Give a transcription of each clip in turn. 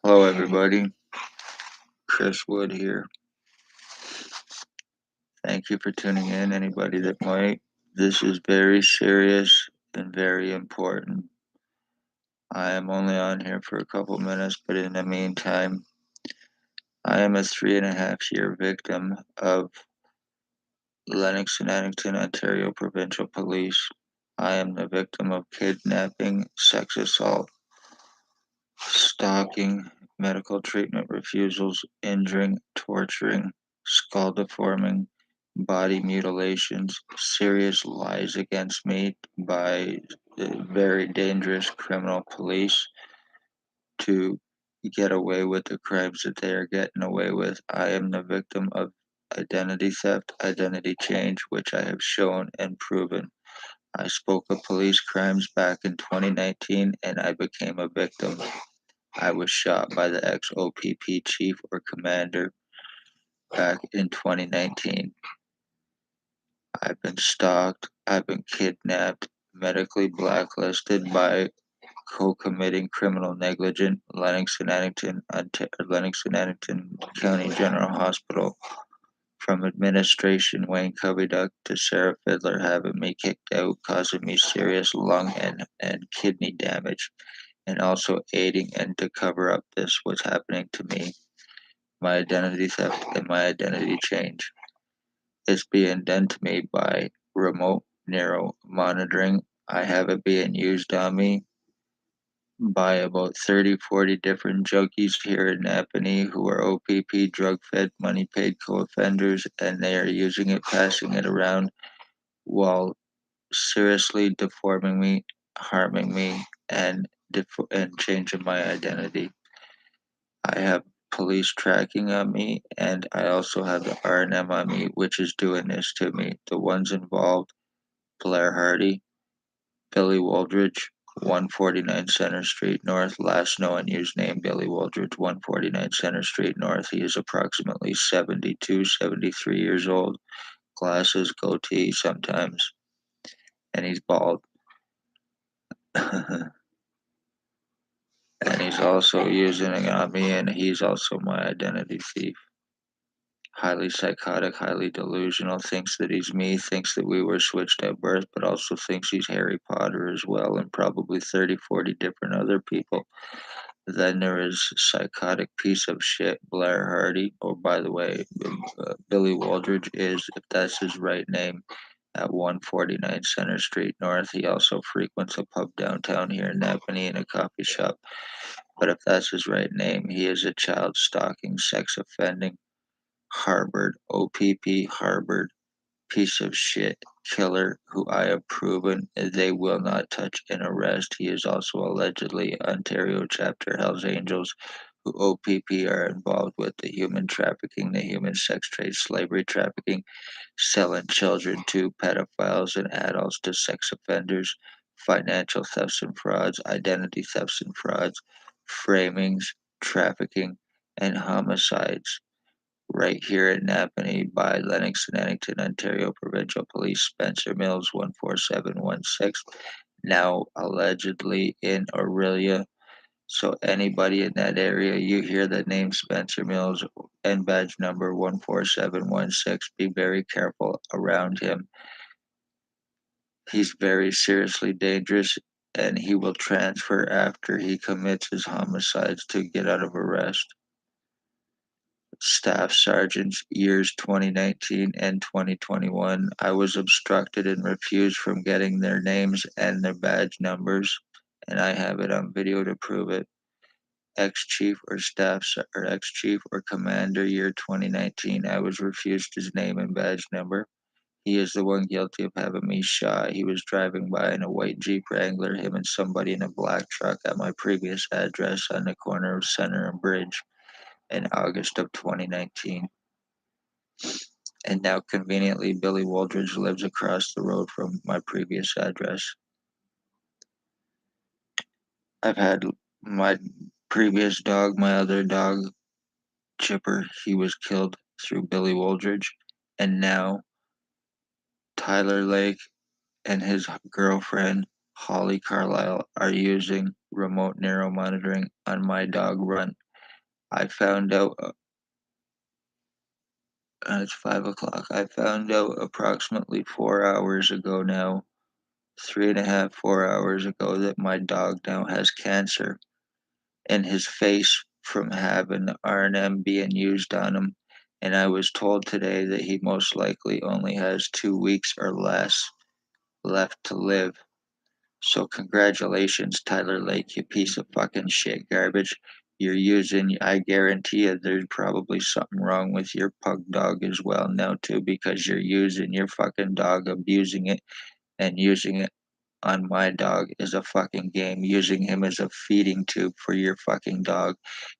Hello, everybody. Chris Wood here. Thank you for tuning in, anybody that might. This is very serious and very important. I am only on here for a couple minutes, but in the meantime, I am a 3.5-year victim of Lennox and Addington, Ontario Provincial Police. I am the victim of kidnapping, sex assault, stalking, medical treatment refusals, injuring, torturing, skull deforming, body mutilations, serious lies against me by the very dangerous criminal police to get away with the crimes that they are getting away with. I am the victim of identity theft, identity change, which I have shown and proven. I spoke of police crimes back in 2019 and I became a victim. I was shot by the ex-O.P.P chief or commander back in 2019. I've been stalked, I've been kidnapped, medically blacklisted by co-committing criminal negligence, Lennox and Addington County General Hospital. From administration, Wayne Cubbyduck to Sarah Fiddler having me kicked out, causing me serious lung and kidney damage, and also aiding and to cover up this what's happening to me, my identity theft and my identity change. It's being done to me by remote neuro monitoring. I have it being used on me by about 30, 40 different junkies here in NAPANEE who are O.P.P, drug-fed, money-paid co-offenders, and they are using it, passing it around while seriously deforming me, harming me, and changing my identity. I have police tracking on me, and I also have the R&M on me, which is doing this to me. The ones involved: Blair Hardy, Billy Wooldridge, 149 Center Street North. Last known used name Billy Wooldridge, 149 Center Street North. He is approximately 72, 73 years old. Glasses, goatee sometimes, and he's bald. And he's also using it on me, and he's also my identity thief. Highly psychotic, highly delusional, thinks that he's me, thinks that we were switched at birth, but also thinks he's Harry Potter as well, and probably 30, 40 different other people. Then there is psychotic piece of shit Blair Hardy, or by the way, Billy Wooldridge is, if that's his right name, at 149 Center Street North. He also frequents a pub downtown here in Napanee and a coffee shop. But if that's his right name, he is a child stalking, sex offending, harbored, O.P.P harbored piece of shit killer who I have proven they will not touch and arrest. He is also allegedly Ontario chapter Hells Angels, who O.P.P are involved with the human trafficking, the human sex trade, slavery trafficking, selling children to pedophiles and adults to sex offenders, financial thefts and frauds, identity thefts and frauds, framings, trafficking, and homicides right here in Napanee by Lennox and Addington, Ontario Provincial Police, Spencer Mills 14716, now allegedly in Aurelia. So anybody in that area, you hear the name Spencer Mills and badge number 14716, be very careful around him. He's very seriously dangerous and he will transfer after he commits his homicides to get out of arrest. Staff Sergeants, years 2019 and 2021. I was obstructed and refused from getting their names and their badge numbers, and I have it on video to prove it. Ex-chief or ex-chief or commander, year 2019. I was refused his name and badge number. He is the one guilty of having me shot. He was driving by in a white Jeep Wrangler, him and somebody in a black truck at my previous address on the corner of Center and Bridge in August of 2019. And now conveniently Billy Wooldridge lives across the road from my previous address. I've had my previous dog, my other dog, Chipper, he was killed through Billy Wooldridge, and now Tyler Lake and his girlfriend, Holly CARLYLE, are using remote neuro monitoring on my dog Runt. I found out, it's 5 o'clock. I found out approximately 4 hours ago now, 3.5, 4 hours ago, that my dog now has cancer in his face from having R&M being used on him, and I was told today that he most likely only has 2 weeks or less left to live. So congratulations, Tyler Lake, you piece of fucking shit garbage. I guarantee you there's probably something wrong with your pug dog as well now too, because you're using your fucking dog, abusing it, and using it on my dog is a fucking game, using him as a feeding tube for your fucking dog.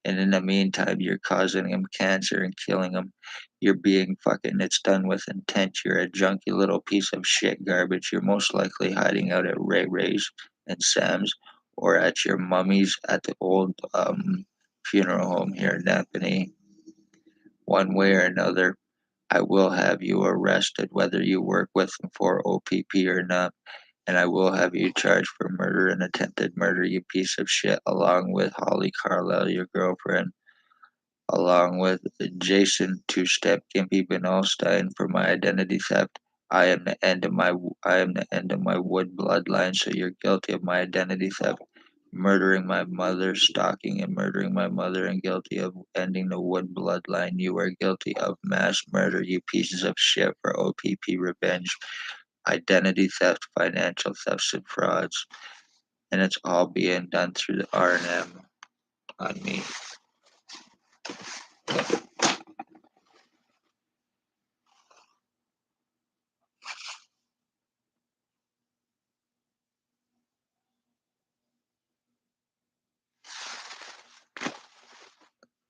And in the meantime, you're causing him cancer and killing him. You're being fucking, it's done with intent. You're a junky little piece of shit garbage. You're most likely hiding out at Ray Ray's and Sam's or at your mummy's at the old funeral home here in Napanee. One way or another, I will have you arrested, whether you work with them for O.P.P or not, and I will have you charged for murder and attempted murder, you piece of shit, along with Holly CARLYLE, your girlfriend, along with Jason Two-Step Gimpy Banalstine for my identity theft. I am the end of my Wood bloodline, so you're guilty of my identity theft, murdering my mother, stalking and murdering my mother, and guilty of ending the Wood bloodline. You are guilty of mass murder, you pieces of shit, for O.P.P revenge, identity theft, financial thefts, and frauds. And it's all being done through the R&M on me.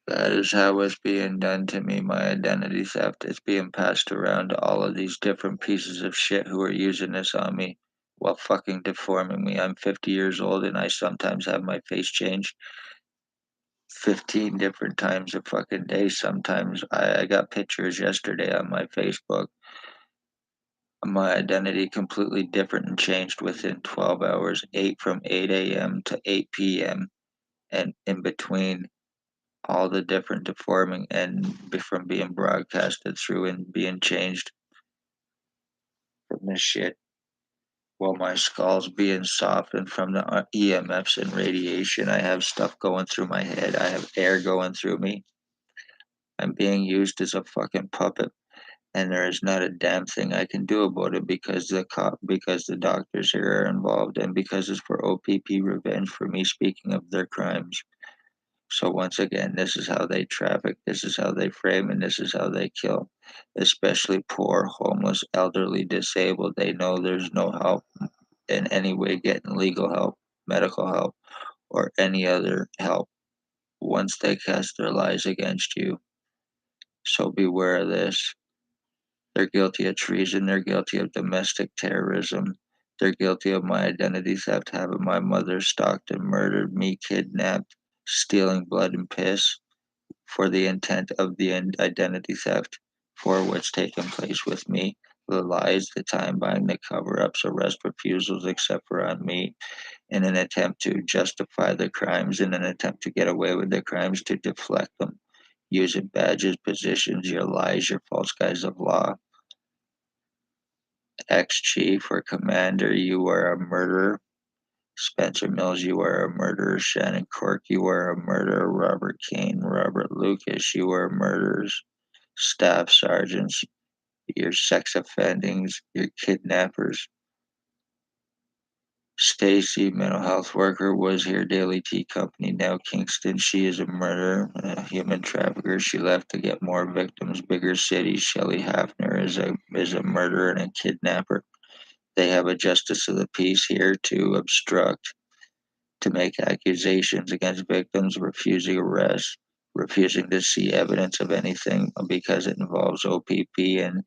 That is how it's being done to me. My identity theft is being passed around to all of these different pieces of shit who are using this on me while fucking deforming me. I'm 50 years old and I sometimes have my face changed 15 different times a fucking day. Sometimes I got pictures yesterday on my Facebook. My identity completely different and changed within 12 hours, 8 a.m. to 8 p.m. and in between all the different deforming and from being broadcasted through and being changed from this shit while my skull's being softened from the EMFs and radiation. I have stuff going through my head. I have air going through me. I'm being used as a fucking puppet, and there is not a damn thing I can do about it because the doctors here are involved, and because it's for O.P.P revenge for me speaking of their crimes. So once again, this is how they traffic, this is how they frame, and this is how they kill, especially poor, homeless, elderly, disabled. They know there's no help in any way getting legal help, medical help, or any other help once they cast their lies against you. So beware of this. They're guilty of treason. They're guilty of domestic terrorism. They're guilty of my identity theft, having my mother stalked and murdered, me kidnapped, stealing blood and piss for the intent of the identity theft for what's taken place with me. The lies, the time buying, the cover ups, arrest refusals, except for on me, in an attempt to justify the crimes, in an attempt to get away with the crimes, to deflect them, using badges, positions, your lies, your false guise of law. Ex-chief or commander, you are a murderer. Spencer Mills, you are a murderer. Shannon Cork, you are a murderer. Robert Kane, Robert Lucas, you are murderers. Staff sergeants, your sex offendings, your kidnappers. Stacy, mental health worker, was here, Daily Tea Company, now Kingston. She is a murderer, a human trafficker. She left to get more victims, bigger cities. Shelley Hafner is a murderer and a kidnapper. They have a justice of the peace here to obstruct, to make accusations against victims, refusing arrest, refusing to see evidence of anything because it involves O.P.P and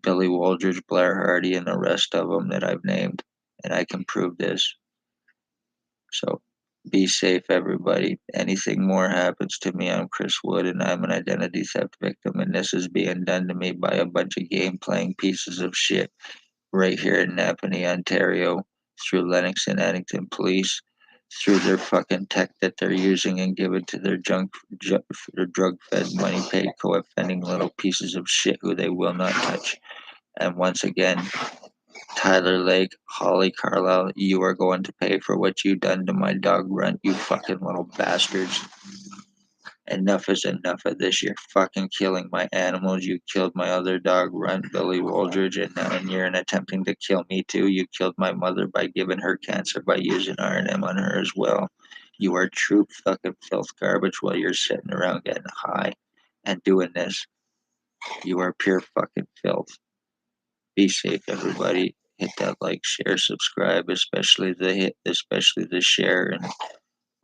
Billy Wooldridge, Blair Hardy, and the rest of them that I've named. And I can prove this. So be safe, everybody. Anything more happens to me, I'm Chris Wood, and I'm an identity theft victim, and this is being done to me by a bunch of game playing pieces of shit right here in Napanee, Ontario, through LENNOX and Addington Police, through their fucking tech that they're using and give it to their drug-fed, money-paid, co-offending little pieces of shit who they will not touch. And once again, Tyler Lake, Holly Carlisle, you are going to pay for what you done to my dog Runt, you fucking little bastards. Enough is enough of this. You're fucking killing my animals. You killed my other dog, Runt, Billy Wooldridge, and you're attempting to kill me too. You killed my mother by giving her cancer by using R&M on her as well. You are true fucking filth garbage while you're sitting around getting high and doing this. You are pure fucking filth. Be safe, everybody. Hit that like, share, subscribe, especially the share and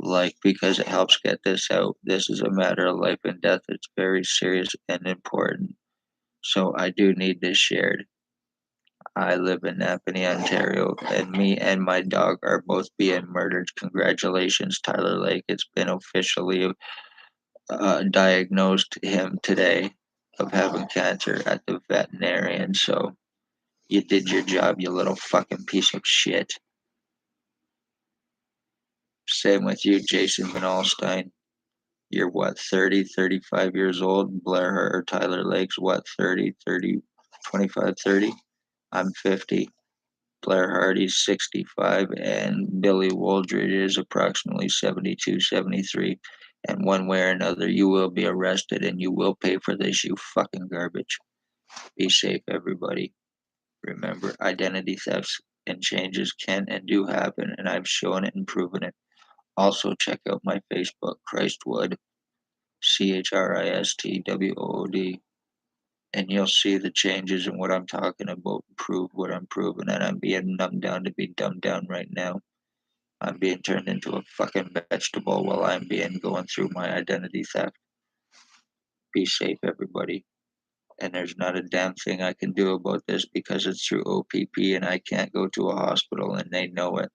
like, because it helps get this out. This is a matter of life and death. It's very serious and important. So I do need this shared. I live in Napanee, Ontario, and me and my dog are both being murdered. Congratulations, Tyler Lake. It's been officially diagnosed him today of having cancer at the veterinarian. So you did your job, you little fucking piece of shit. Same with you, Jason VANALSTINE. You're what, 30, 35 years old? Blair or Tyler Lake's what, 30, 30, 25, 30? I'm 50. Blair Hardy's 65, and Billy Wooldridge is approximately 72, 73. And one way or another, you will be arrested and you will pay for this, you fucking garbage. Be safe, everybody. Remember, identity thefts and changes can and do happen, and I've shown it and proven it. Also, check out my Facebook, Christwood, CHRISTWOOD, and you'll see the changes in what I'm talking about, prove what I'm proving, and I'm being numbed down to be dumbed down right now. I'm being turned into a fucking vegetable while I'm being going through my identity theft. Be safe, everybody. And there's not a damn thing I can do about this because it's through O.P.P and I can't go to a hospital and they know it.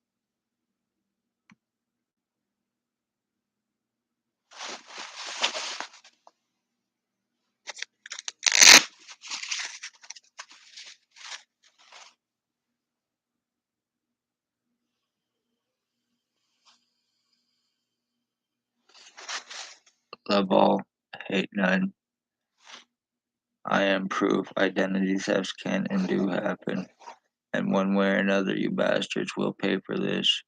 Love all, hate none. I am proof identity thefts can and do happen. And one way or another, you bastards will pay for this.